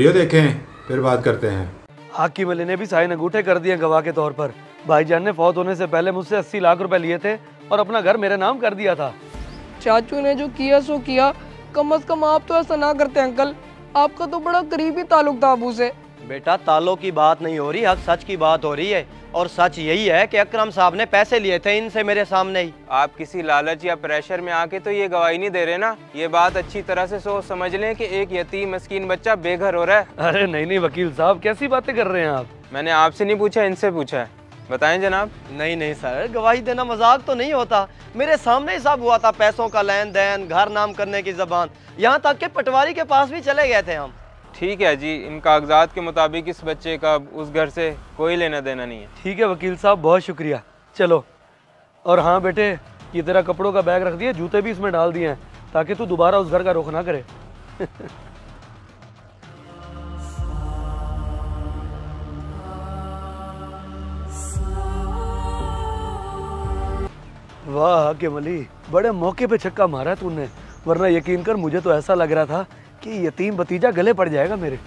Video देखें फिर बात करते हैं। हाकिम अली ने भी साइन अंगूठे कर दिए गवाह के तौर पर। भाईजान ने फौत होने से पहले मुझसे 80 लाख रुपए लिए थे और अपना घर मेरे नाम कर दिया था। चाचू ने जो किया सो किया, कम से कम आप तो ऐसा ना करते अंकल। आपका तो बड़ा करीबी ताल्लुक था अबू से। बेटा तालों की बात नहीं हो रही, हक सच की बात हो रही है। और सच यही है कि अकरम साहब ने पैसे लिए थे इनसे मेरे सामने ही। आप किसी लालच या प्रेशर में आके तो ये गवाही नहीं दे रहे ना। ये बात अच्छी तरह से सोच समझ लें कि एक यतीम मस्कीन बच्चा बेघर हो रहा है। अरे नहीं वकील साहब, कैसी बातें कर रहे हैं आप? मैंने आपसे नहीं पूछा, इनसे पूछा है। बताएं जनाब। नहीं सर, गवाही देना मजाक तो नहीं होता। मेरे सामने ही सब हुआ था, पैसों का लेन देन, घर नाम करने की जबान, यहाँ तक के पटवारी के पास भी चले गए थे हम। ठीक है जी, इन कागजात के मुताबिक इस बच्चे का उस घर से कोई लेना देना नहीं है। ठीक है वकील साहब, बहुत शुक्रिया। चलो। और हाँ बेटे, ये तेरा कपड़ों का बैग रख दिया, जूते भी इसमें डाल दिए हैं ताकि तू दोबारा उस घर का रुख ना करे। वाह हाकिम अली, बड़े मौके पे छक्का मारा तूने, वरना यकीन कर मुझे तो ऐसा लग रहा था कि यतीम भतीजा गले पड़ जाएगा मेरे।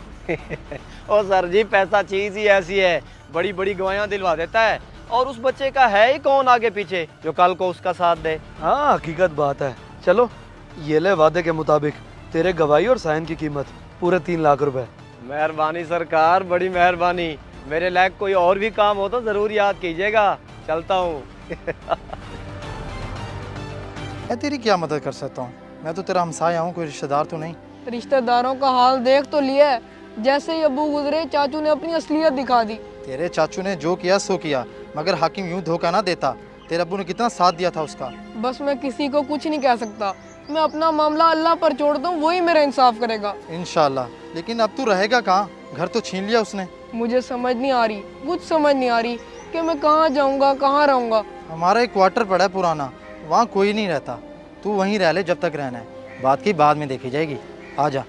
ओ सर जी, पैसा चीज ही ऐसी है, बड़ी बड़ी गवाहियां दिलवा देता है। और उस बच्चे का है ही कौन आगे पीछे जो कल को उसका साथ दे। हाँ हकीकत बात है। चलो ये ले, वादे के मुताबिक तेरे गवाही और साइन की कीमत पूरे 3 लाख रुपए। मेहरबानी सरकार, बड़ी मेहरबानी। मेरे लायक कोई और भी काम हो तो जरूर याद कीजिएगा। चलता हूँ। मैं तेरी क्या मदद कर सकता हूँ? मैं तो तेरा हमसाया हूँ, कोई रिश्तेदार तो नहीं। रिश्तेदारों का हाल देख तो लिया है। जैसे ही अबू गुजरे चाचू ने अपनी असलियत दिखा दी। तेरे चाचू ने जो किया सो किया, मगर हाकिम यूं धोखा ना देता। तेरे अब्बू ने कितना साथ दिया था उसका। बस मैं किसी को कुछ नहीं कह सकता। मैं अपना मामला अल्लाह पर छोड़ दूँ, वही मेरा इंसाफ करेगा इंशाल्लाह। लेकिन अब तू रहेगा कहाँ? घर तो छीन लिया उसने। मुझे समझ नहीं आ रही, कुछ समझ नहीं आ रही कि मैं कहाँ जाऊँगा, कहाँ रहूँगा। हमारा एक क्वार्टर पड़ा है पुराना, वहाँ कोई नहीं रहता। तू वहीं रह ले जब तक रहना है, बात की बाद में देखी जाएगी। आ जा।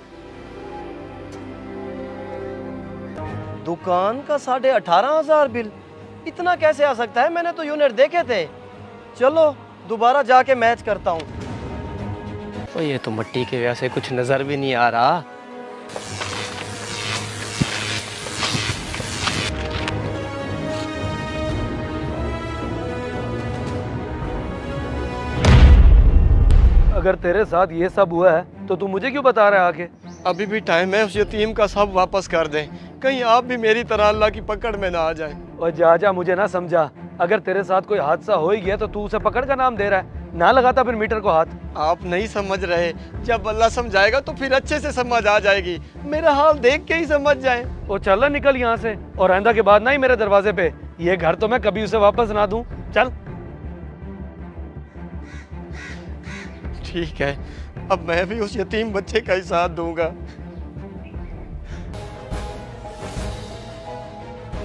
दुकान का 18,500 बिल, इतना कैसे आ सकता है? मैंने तो यूनिट देखे थे। चलो दोबारा जाके मैच करता हूँ। तो ये तो मिट्टी के वजह से कुछ नजर भी नहीं आ रहा। अगर तेरे साथ ये सब हुआ है तो तू मुझे क्यों बता रहा है आके? अभी भी टाइम है, उस यतीम का सब वापस कर दें। कहीं आप भी मेरी तरह अल्लाह की पकड़ में ना आ जाए। और जा मुझे ना समझा। अगर तेरे साथ कोई हादसा हो ही गया तो तू उसे पकड़ का नाम दे रहा है, ना लगाता फिर मीटर को हाथ। आप नहीं समझ रहे, जब अल्लाह समझाएगा तो फिर अच्छे से समझ आ जाएगी। मेरा हाल देख के ही समझ जाए। ओ चल निकल यहाँ से, और आइंदा के बाद ना ही मेरे दरवाजे पे। ये घर तो मैं कभी उसे वापस ना दूं। चल। ठीक है, अब मैं भी उस यतीम बच्चे का ही साथ दूंगा।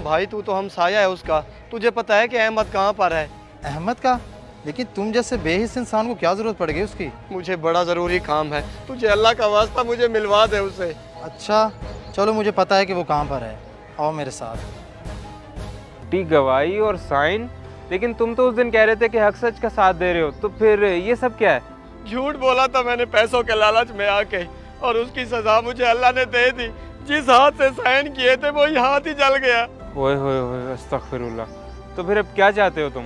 भाई तू तो हमसाया है उसका, तुझे पता है कि अहमद कहाँ पर है? अहमद का? लेकिन तुम जैसे बेहिस इंसान को क्या जरूरत पड़ गई उसकी? मुझे बड़ा जरूरी काम है, तुझे अल्लाह का वास्ता मुझे मिलवा दे उसे। अच्छा चलो, मुझे पता है कि वो कहाँ पर है, आओ मेरे साथ। गवाही और साइन, लेकिन तुम तो उस दिन कह रहे थे कि हक सच का साथ दे रहे हो, तो फिर ये सब क्या है? झूठ बोला था मैंने पैसों के लालच में आके, और उसकी सजा मुझे अल्लाह ने दे दी। जिस हाथ से साइन किए थे वही हाथ ही जल गया। ओए होए अस्तगफिरुल्लाह। तो फिर अब क्या चाहते हो तुम?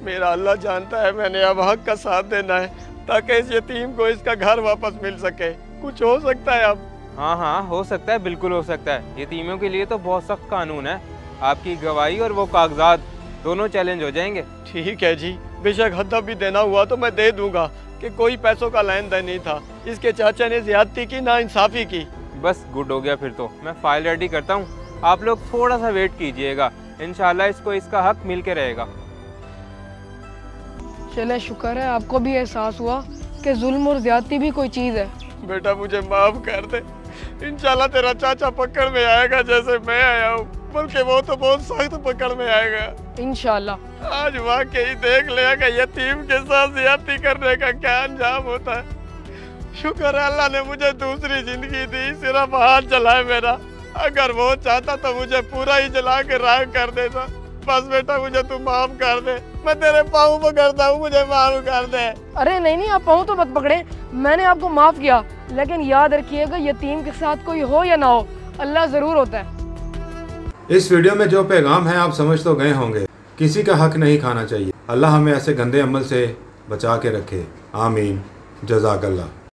मेरा अल्लाह जानता है, मैंने अब हक का साथ देना है ताकि इस यतीम को इसका घर वापस मिल सके। कुछ हो सकता है अब? हाँ हो सकता है, बिल्कुल हो सकता है। यतीमों के लिए तो बहुत सख्त कानून है। आपकी गवाही और वो कागजात दोनों चैलेंज हो जाएंगे। ठीक है जी, बेशक हद्दा भी देना हुआ तो मैं दे दूंगा कि कोई पैसों का लेन देन नहीं था। इसके चाचा ने ज्यादती की, ना इंसाफी की। बस गुड हो गया, फिर तो मैं फाइल रेडी करता हूँ। आप लोग थोड़ा सा वेट कीजिएगा, इंशाल्लाह इसको इसका हक मिल के रहेगा। चले शुक्र है आपको भी एहसास हुआ कि जुल्म और ज्यादती भी कोई चीज़ है। बेटा मुझे माफ कर दे, इंशाल्लाह तेरा चाचा पकड़ में आएगा जैसे मैं आया हूँ, बल्कि वो तो बहुत सख्त पकड़ में आएगा इंशाल्लाह। आज वाकई देख लिया कि यतीम के साथ ज्यादती करने का क्या अंजाम होता है। शुक्र है अल्लाह ने मुझे दूसरी जिंदगी दी, सिर्फ हाथ जलाए मेरा। अगर वो चाहता तो मुझे पूरा ही जला के राख कर देता। बस बेटा मुझे तू माफ कर दे, मैं तेरे पाँव पकड़ता हूँ, मुझे माफ कर दे। अरे नहीं आप पाँव तो मत पकड़े, मैंने आपको माफ किया, लेकिन याद रखिएगा यतीम के साथ कोई हो या ना हो, अल्लाह ज़रूर होता है। इस वीडियो में जो पैगाम है आप समझ तो गए होंगे। किसी का हक नहीं खाना चाहिए। अल्लाह हमें ऐसे गंदे अमल से बचा के रखे। आमीन। जज़ाकल्लाह।